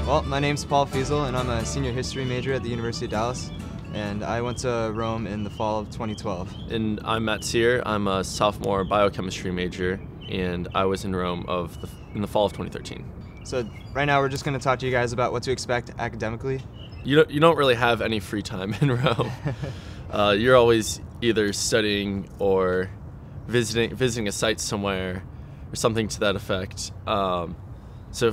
Well, my name's Paul Fiesel, and I'm a senior history major at the University of Dallas, and I went to Rome in the fall of 2012. And I'm Matt Sear. I'm a sophomore biochemistry major, and I was in Rome in the fall of 2013. So right now we're just going to talk to you guys about what to expect academically. You don't really have any free time in Rome. You're always either studying or visiting a site somewhere or something to that effect. So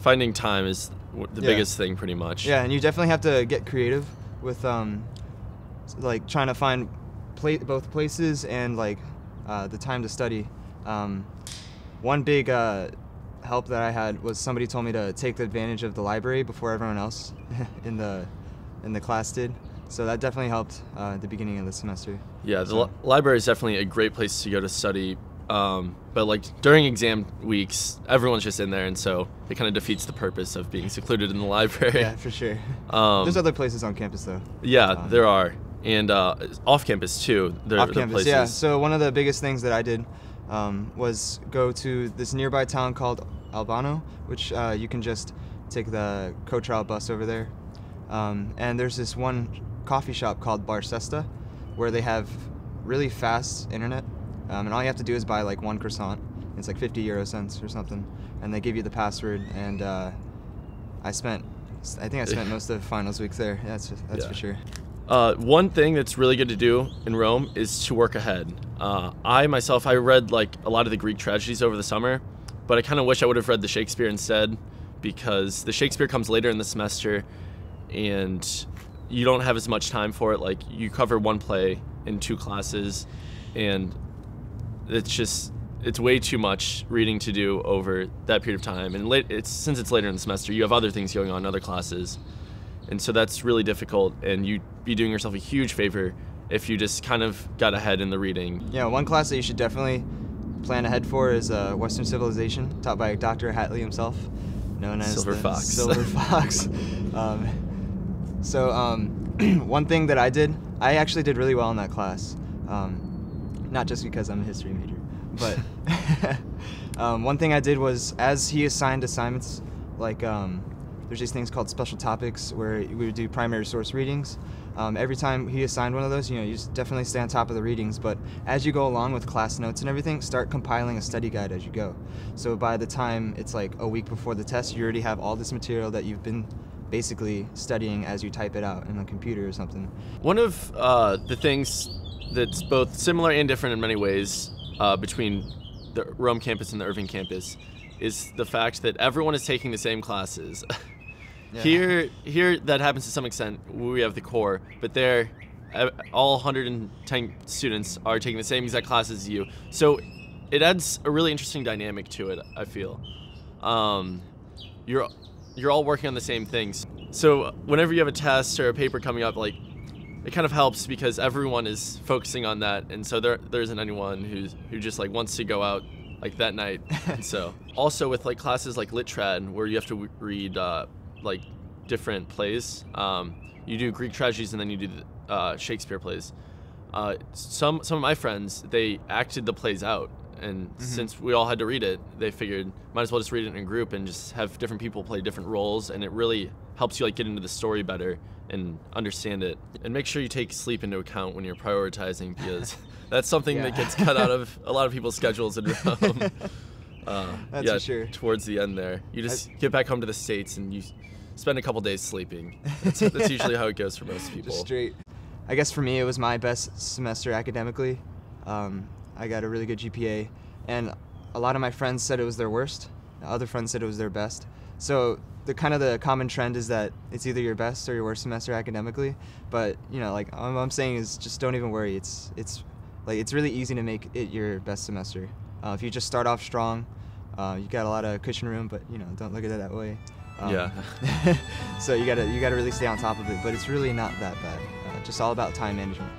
finding time is the biggest thing, pretty much. Yeah, and you definitely have to get creative with like trying to find both places and like the time to study. One big help that I had was somebody told me to take advantage of the library before everyone else in the class did. So that definitely helped at the beginning of the semester. Yeah, the library is definitely a great place to go to study. But like during exam weeks, everyone's just in there, and so it kind of defeats the purpose of being secluded in the library. Yeah, for sure. There's other places on campus though. Yeah, there are, and off campus too. Off campus, yeah. So one of the biggest things that I did was go to this nearby town called Albano, which you can just take the coach route bus over there. And there's this one coffee shop called Bar Sesta, where they have really fast internet. And all you have to do is buy like one croissant. It's like 50 euro cents or something, and they give you the password. And I think I spent most of finals week there. That's for sure. One thing that's really good to do in Rome is to work ahead. I read like a lot of the Greek tragedies over the summer, but I kind of wish I would have read the Shakespeare instead, because the Shakespeare comes later in the semester, and you don't have as much time for it. Like, you cover one play in 2 classes, and it's way too much reading to do over that period of time. And since it's later in the semester, you have other things going on in other classes, and so that's really difficult. And you'd be doing yourself a huge favor if you just kind of got ahead in the reading. Yeah, one class that you should definitely plan ahead for is Western Civilization, taught by Dr. Hatley himself, known as Silver Fox. Silver Fox. One thing that I actually did really well in that class. Not just because I'm a history major, but one thing I did was, as he assigned assignments, like there's these things called special topics where we would do primary source readings. Every time he assigned one of those, you just definitely stay on top of the readings, but as you go along with class notes and everything, start compiling a study guide as you go. So by the time it's like a week before the test, you already have all this material that you've been basically studying as you type it out in a computer or something. One of the things that's both similar and different in many ways between the Rome campus and the Irving campus is the fact that everyone is taking the same classes. Yeah. Here that happens to some extent. We have the core, but there, all 110 students are taking the same exact classes as you. So it adds a really interesting dynamic to it, I feel. You're all working on the same things. So whenever you have a test or a paper coming up, like, it kind of helps because everyone is focusing on that, and so there isn't anyone who just like wants to go out like that night. And so also with like classes like Lit Trad, where you have to read like different plays, you do Greek tragedies and then you do Shakespeare plays. Some of my friends, they acted the plays out, and since we all had to read it, they figured might as well just read it in a group and just have different people play different roles, and it really helps you like get into the story better and understand it. And make sure you take sleep into account when you're prioritizing, because that's something that gets cut out of a lot of people's schedules in Rome. That's for sure. Towards the end there, you just get back home to the States and you spend a couple days sleeping. That's usually how it goes for most people. Just straight. I guess for me, it was my best semester academically. I got a really good GPA, and a lot of my friends said it was their worst. Other friends said it was their best. So the common trend is that it's either your best or your worst semester academically. But like what I'm saying is, just don't even worry. It's really easy to make it your best semester. If you just start off strong, you got a lot of cushion room, but don't look at it that way. So you gotta really stay on top of it. But it's really not that bad. Just all about time management.